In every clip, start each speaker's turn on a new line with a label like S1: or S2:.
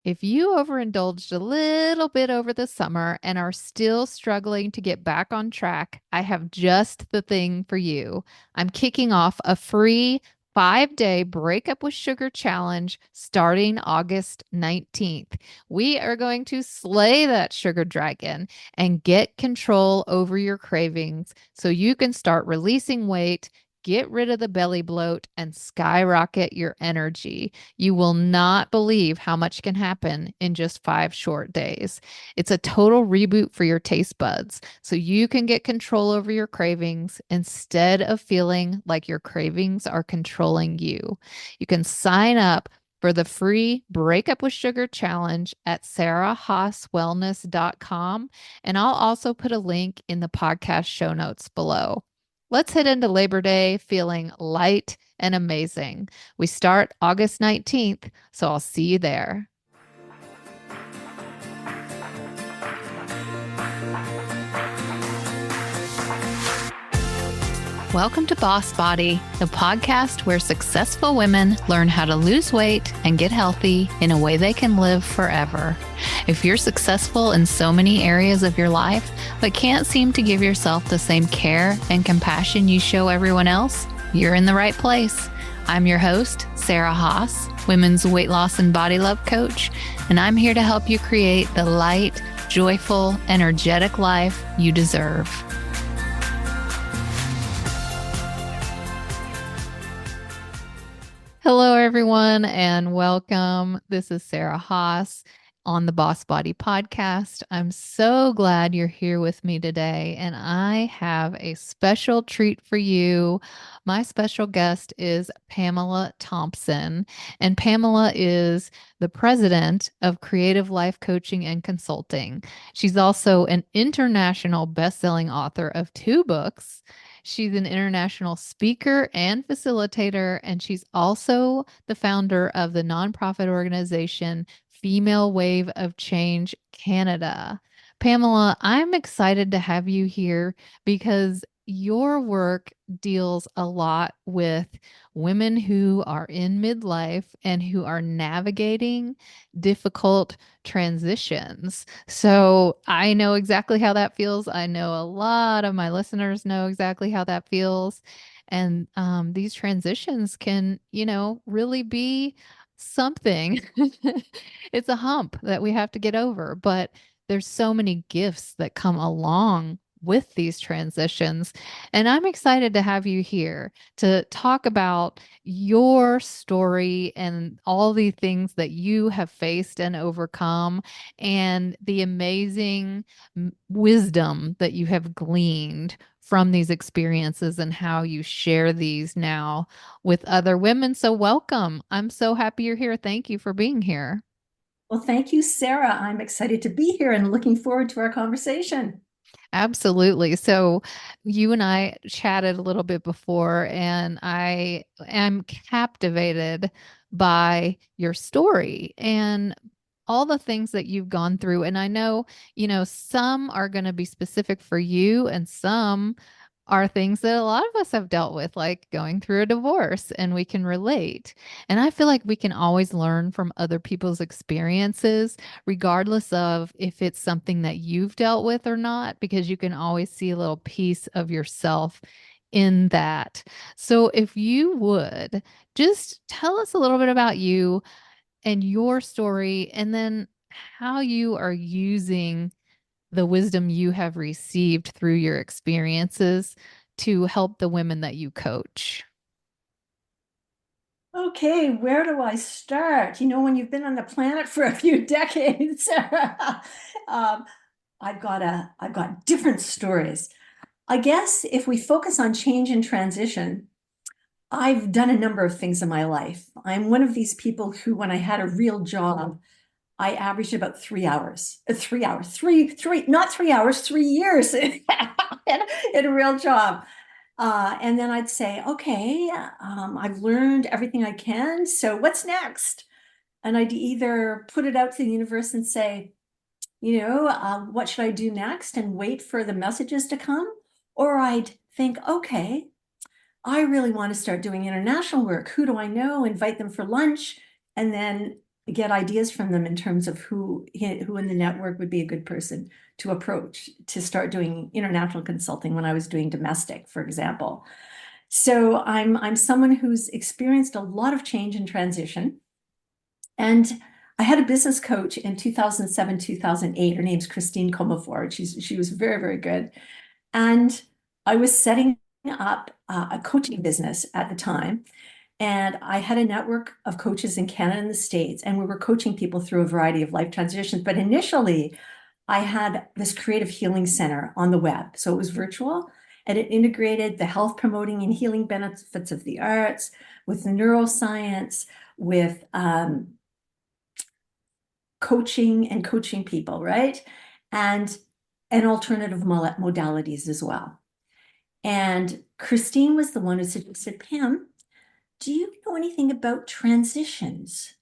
S1: If you overindulged a little bit over the summer and are still struggling to get back on track, I have just the thing for you. I'm kicking off a free 5-day breakup with sugar challenge starting August 19th. We are going to slay that sugar dragon and get control over your cravings so you can start releasing weight, get rid of the belly bloat, and skyrocket your energy. You will not believe how much can happen in just 5 short days. It's a total reboot for your taste buds, so you can get control over your cravings instead of feeling like your cravings are controlling you. You can sign up for the free Breakup with Sugar challenge at sarahhaaswellness.com, and I'll also put a link in the podcast show notes below. Let's head into Labor Day feeling light and amazing. We start August 19th, so I'll see you there. Welcome to Boss Body, the podcast where successful women learn how to lose weight and get healthy in a way they can live forever. If you're successful in so many areas of your life, but can't seem to give yourself the same care and compassion you show everyone else, you're in the right place. I'm your host, Sarah Haas, women's weight loss and body love coach, and I'm here to help you create the light, joyful, energetic life you deserve. Hello, everyone, and welcome. This is Sarah Haas on the Boss Body podcast. I'm so glad you're here with me today, and I have a special treat for you. My special guest is Pamela Thompson, and Pamela is the president of Creative Life Coaching and Consulting. She's also an international best-selling author of 2 books. She's an international speaker and facilitator, and she's also the founder of the nonprofit organization Female Wave of Change Canada. Pamela, I'm excited to have you here because your work deals a lot with women who are in midlife and who are navigating difficult transitions. So I know exactly how that feels. I know a lot of my listeners know exactly how that feels. And these transitions can, really be something. It's a hump that we have to get over, but there's so many gifts that come along with these transitions. And I'm excited to have you here to talk about your story and all the things that you have faced and overcome and the amazing wisdom that you have gleaned from these experiences and how you share these now with other women. So welcome. I'm so happy you're here. Thank you for being here.
S2: Well, thank you, Sarah. I'm excited to be here and looking forward to our conversation.
S1: Absolutely. So you and I chatted a little bit before, and I am captivated by your story and all the things that you've gone through. And I know, some are going to be specific for you, and some are things that a lot of us have dealt with, like going through a divorce, and we can relate. And I feel like we can always learn from other people's experiences, regardless of if it's something that you've dealt with or not, because you can always see a little piece of yourself in that. So if you would just tell us a little bit about you and your story, and then how you are using the wisdom you have received through your experiences to help the women that you coach.
S2: Okay, where do I start? When you've been on the planet for a few decades, um, I've got different stories. I guess if we focus on change and transition, I've done a number of things in my life. I'm one of these people who, when I had a real job, I averaged about 3 hours, 3 hours, not 3 hours, 3 years in a real job. And then I'd say, okay, I've learned everything I can. So what's next? And I'd either put it out to the universe and say, what should I do next? And wait for the messages to come. Or I'd think, okay, I really want to start doing international work. Who do I know? Invite them for lunch and then get ideas from them in terms of who in the network would be a good person to approach to start doing international consulting when I was doing domestic, for example. So I'm someone who's experienced a lot of change and transition. And I had a business coach in 2007, 2008. Her name's Christine Comafort. She was very, very good. And I was setting up a coaching business at the time. And I had a network of coaches in Canada and the States, and we were coaching people through a variety of life transitions. But initially, I had this creative healing center on the web. So it was virtual, and it integrated the health promoting and healing benefits of the arts with neuroscience, with coaching and coaching people, right? And alternative modalities as well. And Christine was the one who suggested, Pam, do you know anything about transitions?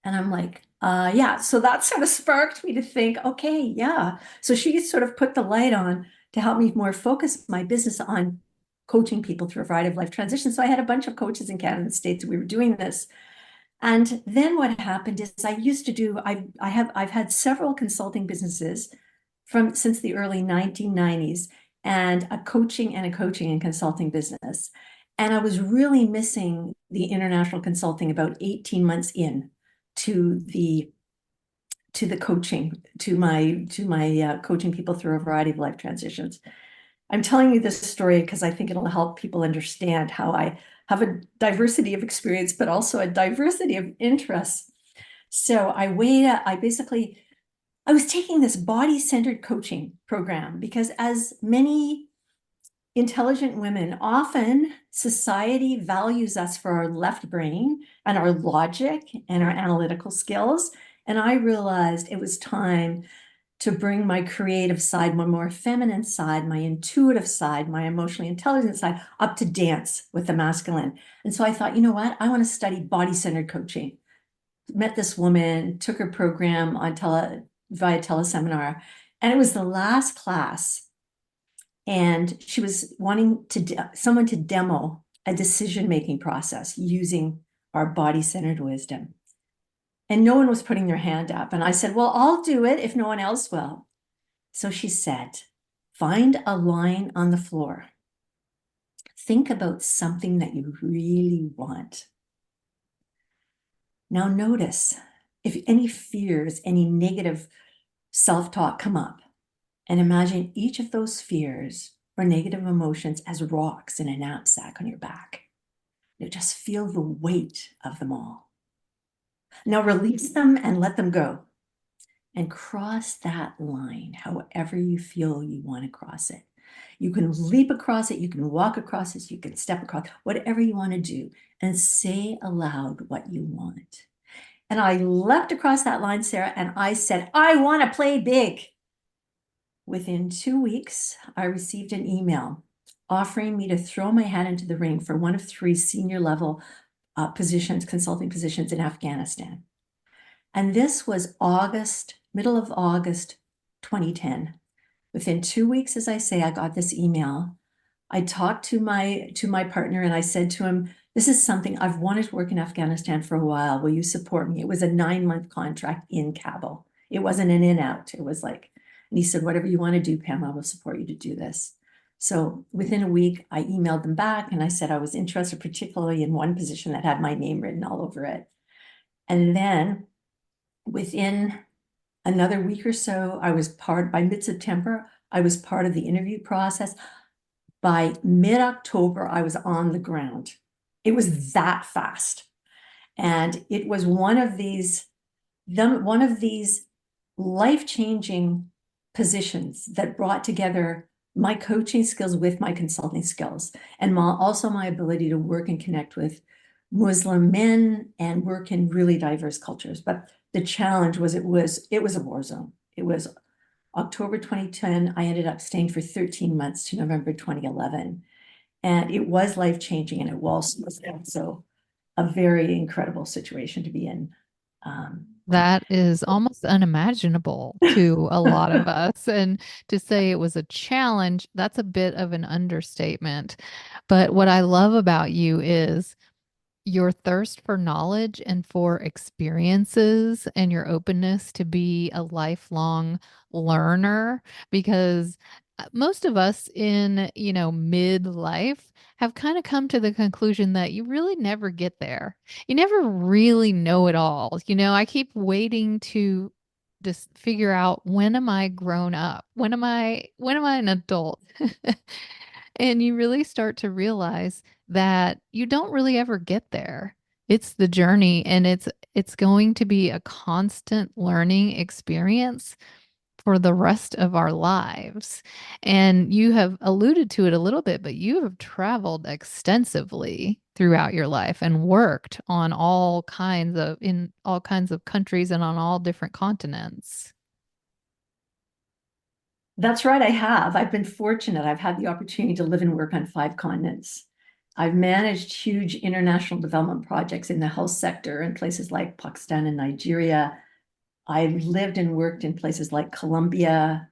S2: And I'm like, yeah. So that sort of sparked me to think, okay, yeah. So she sort of put the light on to help me more focus my business on coaching people through a variety of life transitions. So I had a bunch of coaches in Canada and the States. We were doing this. And then what happened is I've had several consulting businesses from since the early 1990s, and a coaching and consulting business. And I was really missing the international consulting about 18 months in to the coaching, to my coaching people through a variety of life transitions. I'm telling you this story because I think it'll help people understand how I have a diversity of experience, but also a diversity of interests. So I was taking this body-centered coaching program because, as many intelligent women, often society values us for our left brain and our logic and our analytical skills. And I realized it was time to bring my creative side, my more feminine side, my intuitive side, my emotionally intelligent side up to dance with the masculine. And so I thought, you know what? I want to study body-centered coaching. Met this woman, took her program via teleseminar, and it was the last class. And she was wanting someone to demo a decision-making process using our body-centered wisdom. And no one was putting their hand up. And I said, well, I'll do it if no one else will. So she said, find a line on the floor. Think about something that you really want. Now notice if any fears, any negative self-talk come up, and imagine each of those fears or negative emotions as rocks in a knapsack on your back. Now just feel the weight of them all. Now release them and let them go. And cross that line however you feel you want to cross it. You can leap across it, you can walk across it, you can step across, whatever you want to do, and say aloud what you want. And I leapt across that line, Sarah, and I said, I want to play big. Within 2 weeks, I received an email offering me to throw my hat into the ring for one of 3 senior level positions, consulting positions in Afghanistan. And this was middle of August 2010. Within 2 weeks, as I say, I got this email. I talked to my partner and I said to him, this is something I've wanted to work in Afghanistan for a while. Will you support me? It was a 9-month contract in Kabul. It wasn't an in-out. It was like, and he said, whatever you want to do, Pam, I will support you to do this. So within a week, I emailed them back and I said I was interested particularly in one position that had my name written all over it. And then within another week or so, by mid-September, I was part of the interview process. By mid-October, I was on the ground. It was that fast. And it was one of these life-changing positions that brought together my coaching skills with my consulting skills, and also my ability to work and connect with Muslim men and work in really diverse cultures. But the challenge was it was a war zone. It was October 2010. I ended up staying for 13 months to November 2011. And it was life-changing, and it was also a very incredible situation to be in.
S1: That is almost unimaginable to a lot of us. And to say it was a challenge, that's a bit of an understatement. But what I love about you is your thirst for knowledge and for experiences and your openness to be a lifelong learner because most of us in, midlife have kind of come to the conclusion that you really never get there. You never really know it all. I keep waiting to just figure out when am I grown up? When am I an adult? And you really start to realize that you don't really ever get there. It's the journey and it's going to be a constant learning experience for the rest of our lives. And you have alluded to it a little bit, but you have traveled extensively throughout your life and worked on in all kinds of countries and on all different continents.
S2: That's right, I have. I've been fortunate. I've had the opportunity to live and work on 5 continents. I've managed huge international development projects in the health sector in places like Pakistan and Nigeria. I've lived and worked in places like Colombia,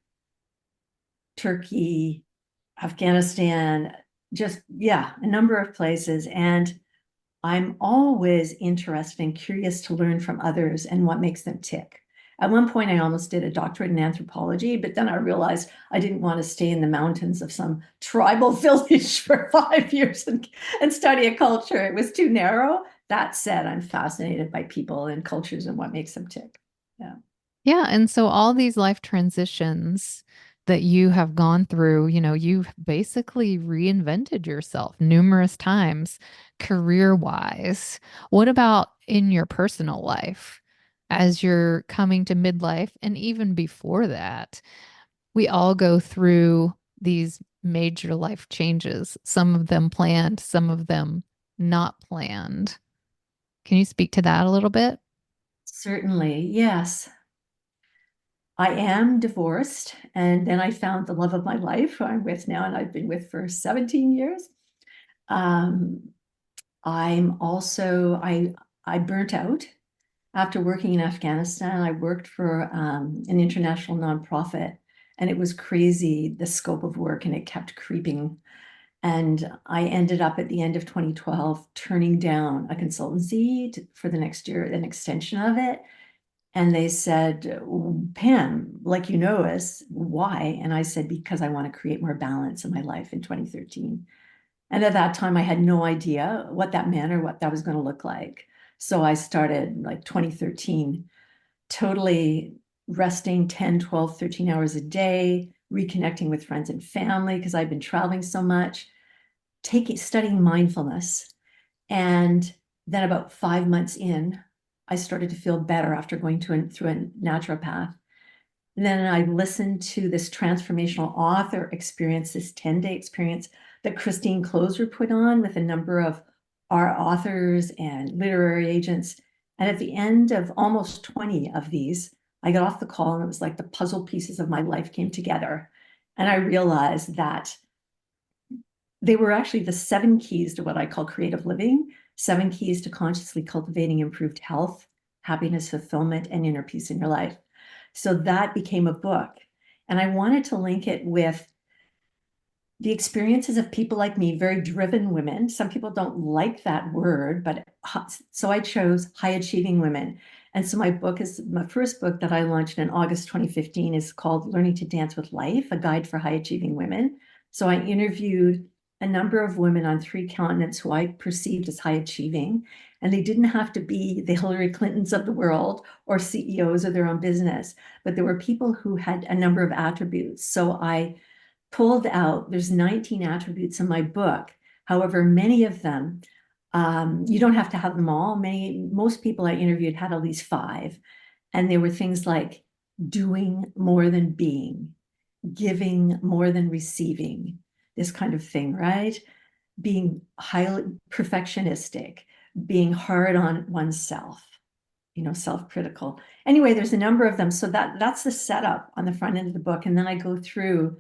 S2: Turkey, Afghanistan, just, yeah, a number of places. And I'm always interested and curious to learn from others and what makes them tick. At one point, I almost did a doctorate in anthropology, but then I realized I didn't want to stay in the mountains of some tribal village for 5 years and study a culture. It was too narrow. That said, I'm fascinated by people and cultures and what makes them tick. Yeah.
S1: Yeah. And so all these life transitions that you have gone through, you've basically reinvented yourself numerous times career wise. What about in your personal life as you're coming to midlife and even before that? We all go through these major life changes, some of them planned, some of them not planned. Can you speak to that a little bit?
S2: Certainly, yes. I am divorced, and then I found the love of my life, who I'm with now, and I've been with for 17 years. Um, I'm also I burnt out after working in Afghanistan. I worked for an international nonprofit, and it was crazy the scope of work, and it kept creeping. And I ended up at the end of 2012 turning down a consultancy for the next year, an extension of it. And they said, Pam, like you know us, why? And I said, because I want to create more balance in my life in 2013. And at that time, I had no idea what that meant or what that was going to look like. So I started like 2013, totally resting 10, 12, 13 hours a day, reconnecting with friends and family because I've been traveling so much, studying mindfulness. And then about 5 months in, I started to feel better after going through a naturopath. And then I listened to this transformational author experience, this 10-day experience that Christine Closer put on with a number of our authors and literary agents. And at the end of almost 20 of these, I got off the call and it was like the puzzle pieces of my life came together. And I realized that they were actually the 7 keys to what I call creative living, 7 keys to consciously cultivating improved health, happiness, fulfillment, and inner peace in your life. So that became a book. And I wanted to link it with the experiences of people like me, very driven women. Some people don't like that word, but so I chose high achieving women. And so my first book that I launched in August 2015 is called Learning to Dance with Life, a guide for high achieving women. So I interviewed a number of women on 3 continents who I perceived as high achieving, and they didn't have to be the Hillary Clintons of the world or CEOs of their own business, but there were people who had a number of attributes. So I pulled out, there's 19 attributes in my book. However, many of them, you don't have to have them all. Most people I interviewed had at least 5. And there were things like doing more than being, giving more than receiving, this kind of thing, right? Being highly perfectionistic, being hard on oneself, self-critical. Anyway, there's a number of them. So that's the setup on the front end of the book. And then I go through,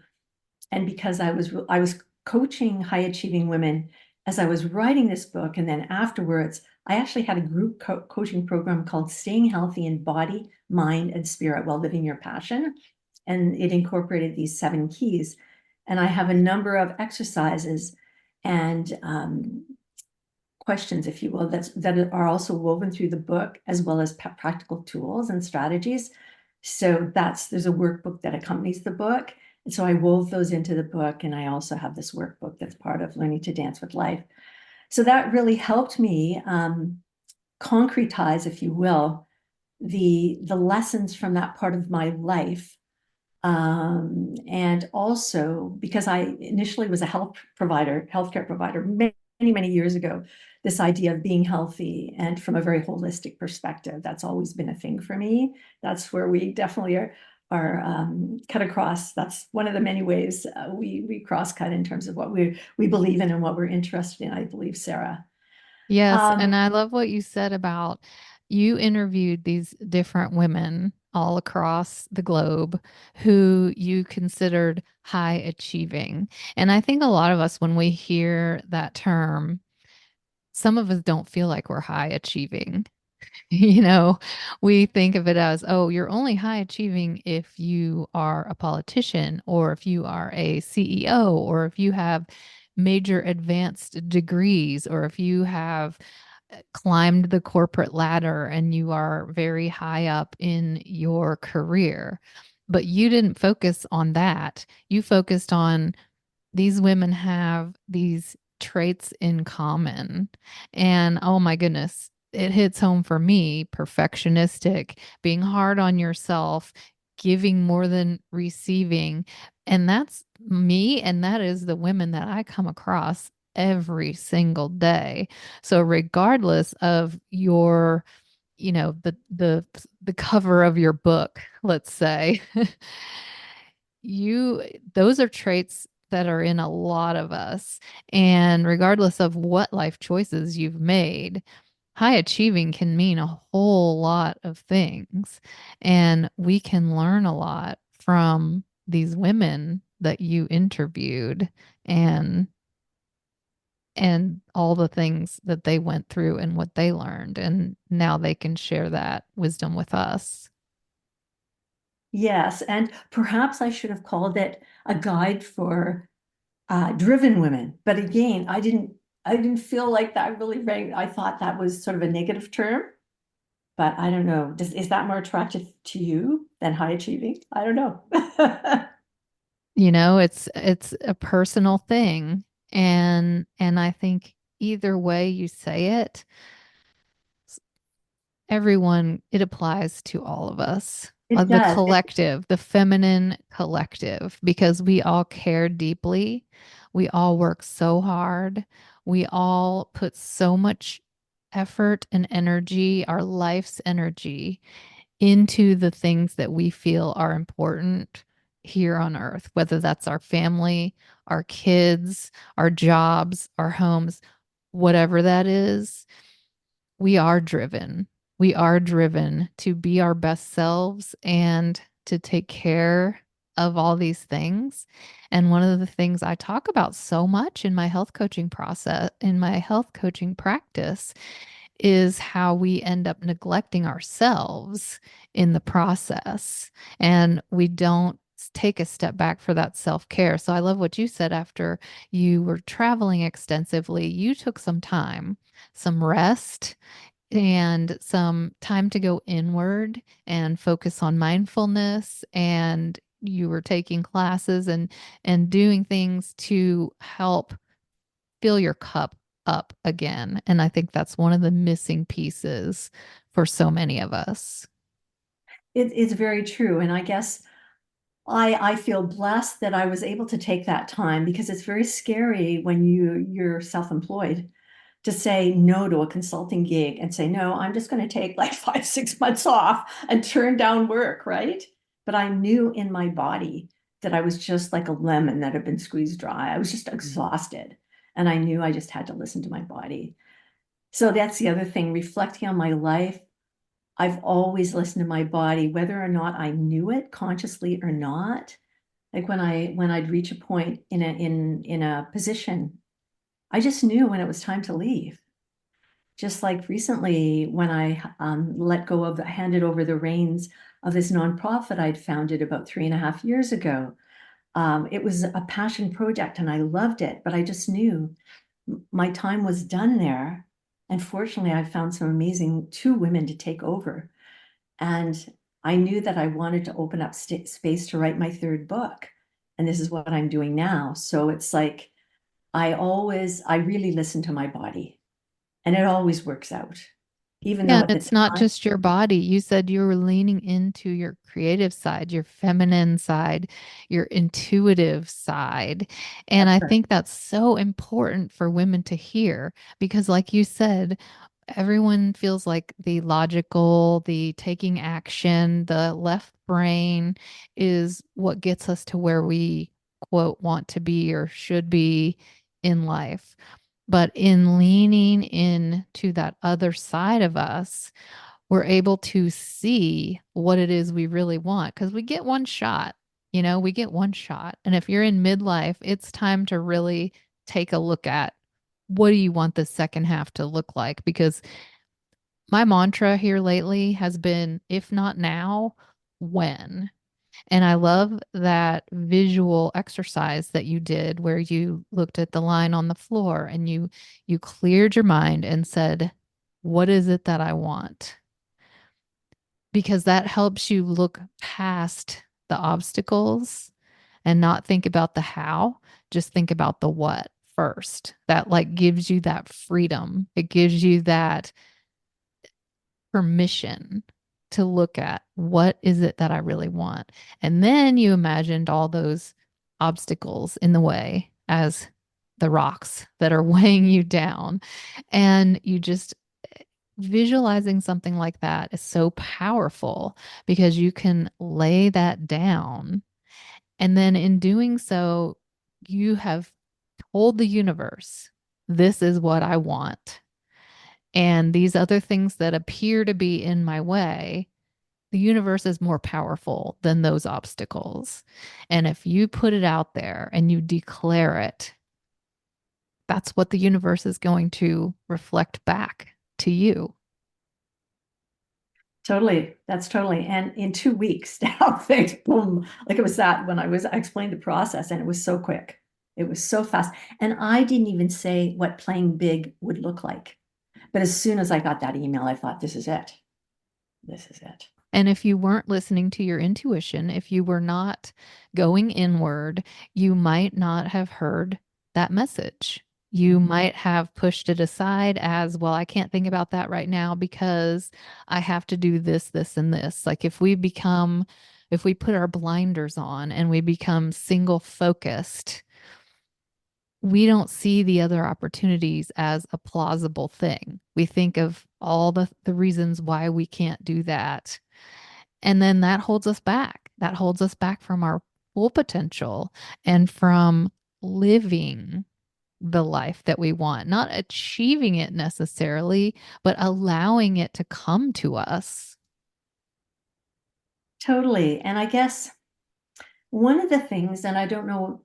S2: and because I was coaching high achieving women as I was writing this book, and then afterwards I actually had a group coaching program called Staying Healthy in Body, Mind, and Spirit While Living Your Passion, and it incorporated these 7 keys. And I have a number of exercises and questions, if you will, that are also woven through the book, as well as practical tools and strategies. So there's a workbook that accompanies the book. And so I wove those into the book. And I also have this workbook that's part of Learning to Dance with Life. So that really helped me concretize, if you will, the lessons from that part of my life. And also because I initially was a healthcare provider many years ago, this idea of being healthy and from a very holistic perspective, that's always been a thing for me. That's where we definitely are cut across. That's one of the many ways we cross cut in terms of what we believe in and what we're interested in, I believe, Sarah.
S1: Yes, and
S2: Um,
S1: I love what you said about you interviewed these different women all across the globe who you considered high achieving. And I think a lot of us, when we hear that term, some of us don't feel like we're high achieving. You know, we think of it as, oh, you're only high achieving if you are a politician or if you are a CEO or if you have major advanced degrees or if you have climbed the corporate ladder and you are very high up in your career. But you didn't focus on that. You focused on these women have these traits in common. And oh my goodness, it hits home for me perfectionistic, being hard on yourself, giving more than receiving. And that's me. And that is the women that I come across every single day. So, regardless of your the cover of your book, let's say, you those are traits that are in a lot of us. And regardless of what life choices you've made, high achieving can mean a whole lot of things. And we can learn a lot from these women that you interviewed and all the things that they went through and what they learned. And now they can share that wisdom with us.
S2: yes, and perhaps I should have called it a guide for driven women. But again, I didn't feel like that really rang. I thought that was sort of a negative term, but I don't know. Is that more attractive to you than high achieving? I don't know.
S1: It's a personal thing. And I think either way you say it, everyone, it applies to all of us.
S2: It
S1: The
S2: does.
S1: collective, the feminine collective, because we all care deeply. We all work so hard. We all put so much effort and energy, our life's energy, into the things that we feel are important here on earth, whether that's our family, our kids, our jobs, our homes, whatever that is. We are driven. We are driven to be our best selves and to take care of all these things. And one of the things I talk about so much in my health coaching process, in my health coaching practice, is how we end up neglecting ourselves in the process. And we don't take a step back for that self care. So I love what you said after you were traveling extensively. You took some time, some rest, and some time to go inward and focus on mindfulness, and you were taking classes and doing things to help fill your cup up again. And I think that's one of the missing pieces for so many of us.
S2: It's very true. And I guess I feel blessed that I was able to take that time because it's very scary when you're self-employed to say no to a consulting gig and say, no, I'm just going to take like 5, 6 months off and turn down work, right? But I knew in my body that I was just like a lemon that had been squeezed dry. I was just exhausted. And I knew I just had to listen to my body. So that's the other thing, reflecting on my life. I've always listened to my body, whether or not I knew it consciously or not. Like when I'd reach a point in a position, I just knew when it was time to leave. Just like recently when I handed over the reins of this nonprofit I'd founded about 3.5 years ago. It was a passion project and I loved it, but I just knew my time was done there. And fortunately, I found some amazing two women to take over. And I knew that I wanted to open up space to write my third book. And this is what I'm doing now. So it's like I really listen to my body, and it always works out, even
S1: Yeah,
S2: though
S1: and
S2: at the
S1: it's not
S2: time,
S1: just your body. You said you were leaning into your creative side, your feminine side, your intuitive side. And
S2: that's
S1: I
S2: right.
S1: think that's so important for women to hear because, like you said, everyone feels like the logical, the taking action, the left brain is what gets us to where we, quote, want to be or should be in life. But in leaning into that other side of us, we're able to see what it is we really want because we get one shot. We get one shot. And if you're in midlife, it's time to really take a look at what do you want the second half to look like? Because my mantra here lately has been if not now, when? And I love that visual exercise that you did where you looked at the line on the floor and you cleared your mind and said, "What is it that I want?" Because that helps you look past the obstacles and not think about the how, just think about the what first. That like gives you that freedom. It gives you that permission to look at what is it that I really want. And then you imagined all those obstacles in the way as the rocks that are weighing you down. And you just visualizing something like that is so powerful because you can lay that down. And then in doing so, you have told the universe, this is what I want. And these other things that appear to be in my way, the universe is more powerful than those obstacles. And if you put it out there and you declare it, that's what the universe is going to reflect back to you.
S2: Totally. That's totally. And in 2 weeks now, things boom, like it was that when I explained the process and it was so quick. It was so fast. And I didn't even say what playing big would look like. But as soon as I got that email, I thought, this is it. This is it.
S1: And if you weren't listening to your intuition, if you were not going inward, you might not have heard that message. You might have pushed it aside as, well, I can't think about that right now because I have to do this, this, and this. Like if we put our blinders on and we become single focused, we don't see the other opportunities as a plausible thing. We think of all the reasons why we can't do that, and then that holds us back. That holds us back from our full potential and from living the life that we want, not achieving it necessarily, but allowing it to come to us.
S2: Totally. And I guess one of the things, and I don't know,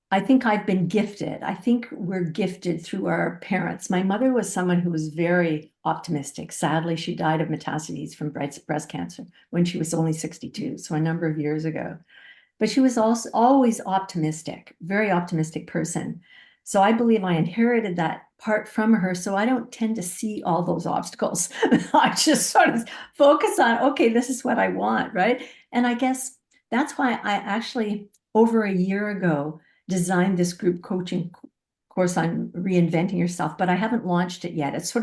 S2: I think I've been gifted. I think we're gifted through our parents. My mother was someone who was very optimistic. Sadly, she died of metastases from breast cancer when she was only 62, so a number of years ago. But she was also always optimistic, very optimistic person. So I believe I inherited that part from her. So I don't tend to see all those obstacles. I just sort of focus on, okay, this is what I want, right? And I guess that's why I actually, over a year ago, designed this group coaching course on reinventing yourself, but I haven't launched it yet. It's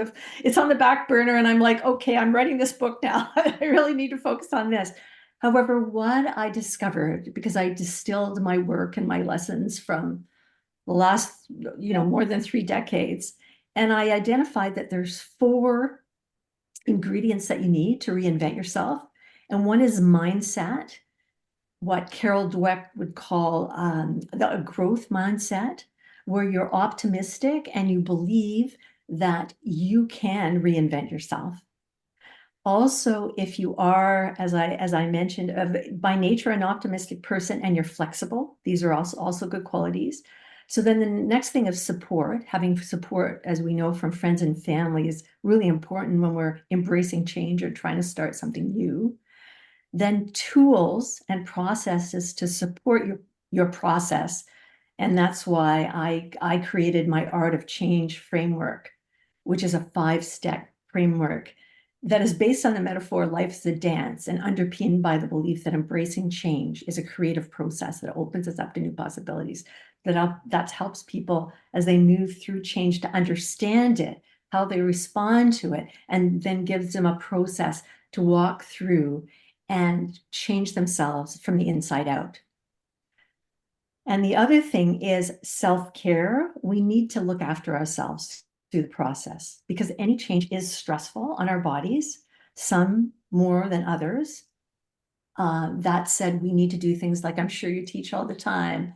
S2: on the back burner, and I'm like, okay, I'm writing this book now. I really need to focus on this. However, what I discovered, because I distilled my work and my lessons from the last, more than 3 decades, and I identified that there's 4 ingredients that you need to reinvent yourself. And one is mindset, what Carol Dweck would call the growth mindset, where you're optimistic and you believe that you can reinvent yourself. Also, if you are, as I mentioned, by nature an optimistic person and you're flexible, these are also good qualities. So then the next thing of support, having support, as we know from friends and family, is really important when we're embracing change or trying to start something new. Then tools and processes to support your process. And that's why I created my Art of Change framework. which is a 5-step framework that is based on the metaphor life is a dance and underpinned by the belief that embracing change is a creative process that opens us up to new possibilities. That helps people as they move through change to understand it, how they respond to it, and then gives them a process to walk through and change themselves from the inside out. And the other thing is self-care. We need to look after ourselves through the process because any change is stressful on our bodies, some more than others. That said, we need to do things like I'm sure you teach all the time.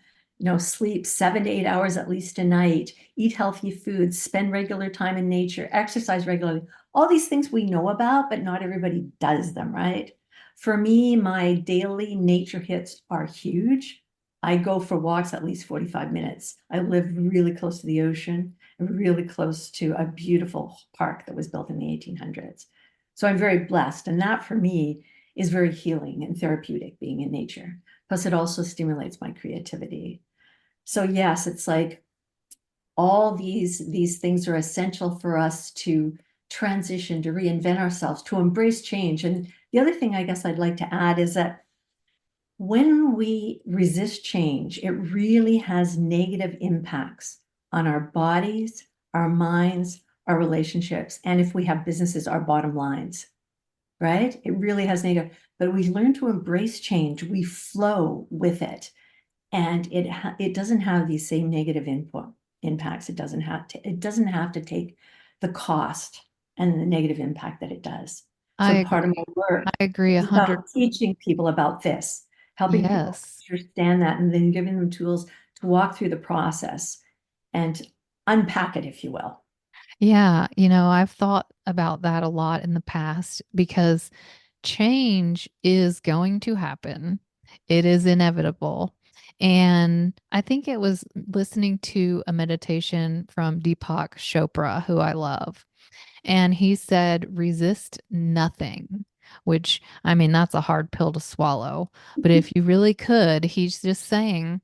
S2: Sleep 7 to 8 hours at least a night, eat healthy foods, spend regular time in nature, exercise regularly. All these things we know about, but not everybody does them, right? For me, my daily nature hits are huge. I go for walks at least 45 minutes. I live really close to the ocean and really close to a beautiful park that was built in the 1800s. So I'm very blessed. And that for me is very healing and therapeutic being in nature. Plus, it also stimulates my creativity. So yes, it's like all these things are essential for us to transition, to reinvent ourselves, to embrace change. And the other thing I guess I'd like to add is that when we resist change, it really has negative impacts on our bodies, our minds, our relationships, and if we have businesses, our bottom lines, right? It really has negative, but we learn to embrace change. We flow with it, and it doesn't have these same negative input impacts. It doesn't have to take the cost and the negative impact that it does.
S1: I
S2: So
S1: agree.
S2: part of my work
S1: I agree a
S2: is
S1: hundred.
S2: about teaching people about this, helping people
S1: Yes.
S2: understand that, and then giving them tools to walk through the process and unpack it, if you will.
S1: Yeah. I've thought about that a lot in the past because change is going to happen. It is inevitable. And I think it was listening to a meditation from Deepak Chopra, who I love. And he said, resist nothing, which, I mean, that's a hard pill to swallow. But if you really could, he's just saying,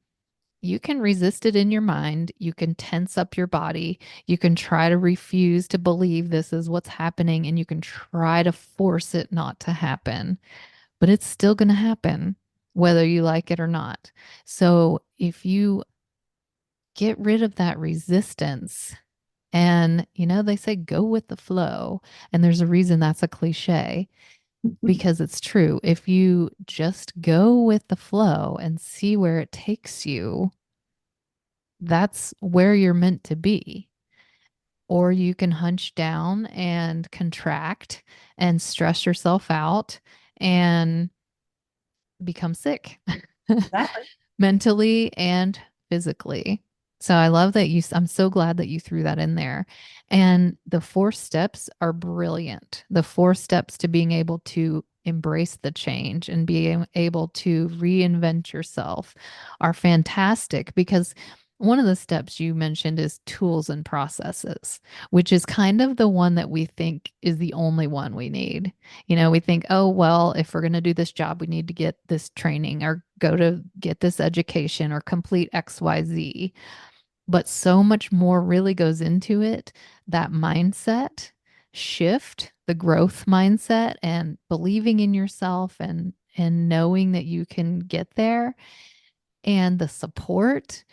S1: you can resist it in your mind. You can tense up your body. You can try to refuse to believe this is what's happening, and you can try to force it not to happen, but it's still going to happen, whether you like it or not. So if you get rid of that resistance, and they say go with the flow, and there's a reason that's a cliche because it's true. If you just go with the flow and see where it takes you, that's where you're meant to be. Or you can hunch down and contract and stress yourself out and become sick
S2: Exactly.
S1: mentally and physically. So I love that I'm so glad that you threw that in there. And the 4 steps are brilliant. The 4 steps to being able to embrace the change and being able to reinvent yourself are fantastic because one of the steps you mentioned is tools and processes, which is kind of the one that we think is the only one we need. We think, oh, well, if we're going to do this job, we need to get this training or go to get this education or complete XYZ. But so much more really goes into it. That mindset shift, the growth mindset, and believing in yourself and knowing that you can get there, and the support.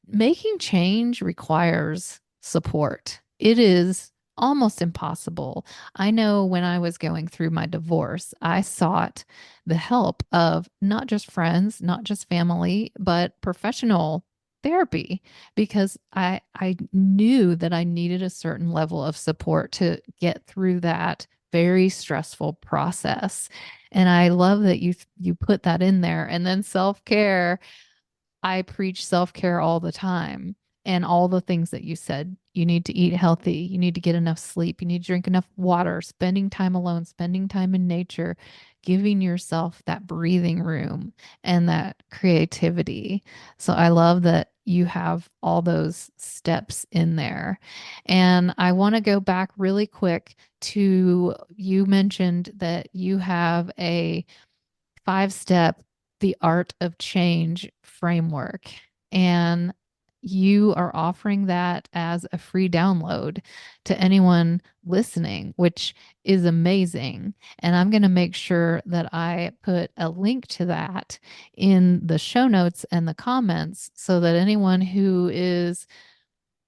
S1: Making change requires support. It is almost impossible. I know when I was going through my divorce, I sought the help of not just friends, not just family, but professional therapy because I knew that I needed a certain level of support to get through that very stressful process. And I love that you put that in there. And then self-care, I preach self care all the time, and all the things that you said. You need to eat healthy. You need to get enough sleep. You need to drink enough water, spending time alone, spending time in nature, giving yourself that breathing room and that creativity. So I love that you have all those steps in there. And I want to go back really quick to you mentioned that you have a 5 step, the art of change framework. And you are offering that as a free download to anyone listening, which is amazing. And I'm going to make sure that I put a link to that in the show notes and the comments so that anyone who is,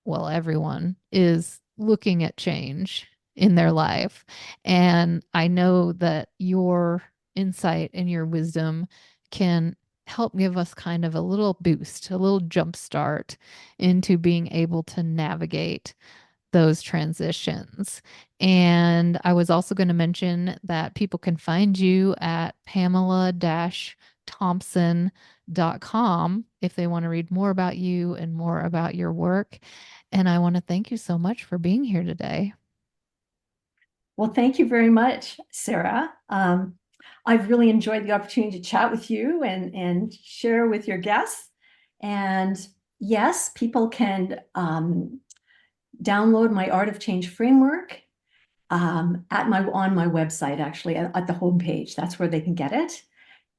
S1: well, everyone is looking at change in their life. And I know that your insight and your wisdom can help give us kind of a little boost, a little jump start into being able to navigate those transitions. And I was also going to mention that people can find you at Thompson.com if they want to read more about you and more about your work. And I want to thank you so much for being here today.
S2: Well, thank you very much, Sarah. I've really enjoyed the opportunity to chat with you and share with your guests. And yes, people can download my Art of Change framework on my website, actually, at the homepage. That's where they can get it.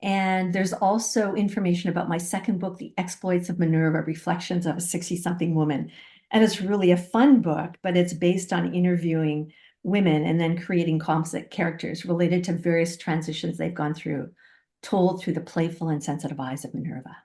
S2: And there's also information about my second book, The Exploits of Minerva, Reflections of a 60-something Woman. And it's really a fun book, but it's based on interviewing women and then creating composite characters related to various transitions they've gone through, told through the playful and sensitive eyes of Minerva.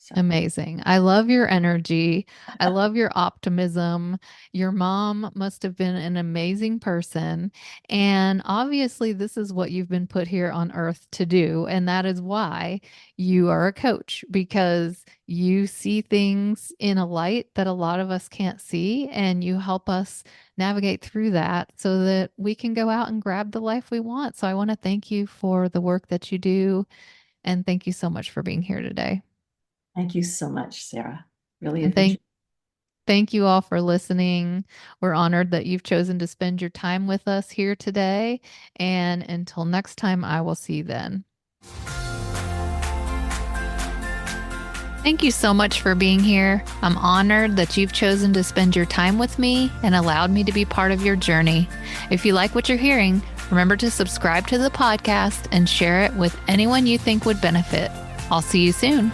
S2: So
S1: Amazing. I love your energy. I love your optimism. Your mom must have been an amazing person. And obviously, this is what you've been put here on earth to do. And that is why you are a coach, because you see things in a light that a lot of us can't see. And you help us navigate through that so that we can go out and grab the life we want. So I want to thank you for the work that you do. And thank you so much for being here today.
S2: thank you so much, Sarah. Really
S1: And
S2: appreciate
S1: thank you all for listening. We're honored that you've chosen to spend your time with us here today. And until next time, I will see you then. Thank you so much for being here. I'm honored that you've chosen to spend your time with me and allowed me to be part of your journey. If you like what you're hearing, remember to subscribe to the podcast and share it with anyone you think would benefit. I'll see you soon.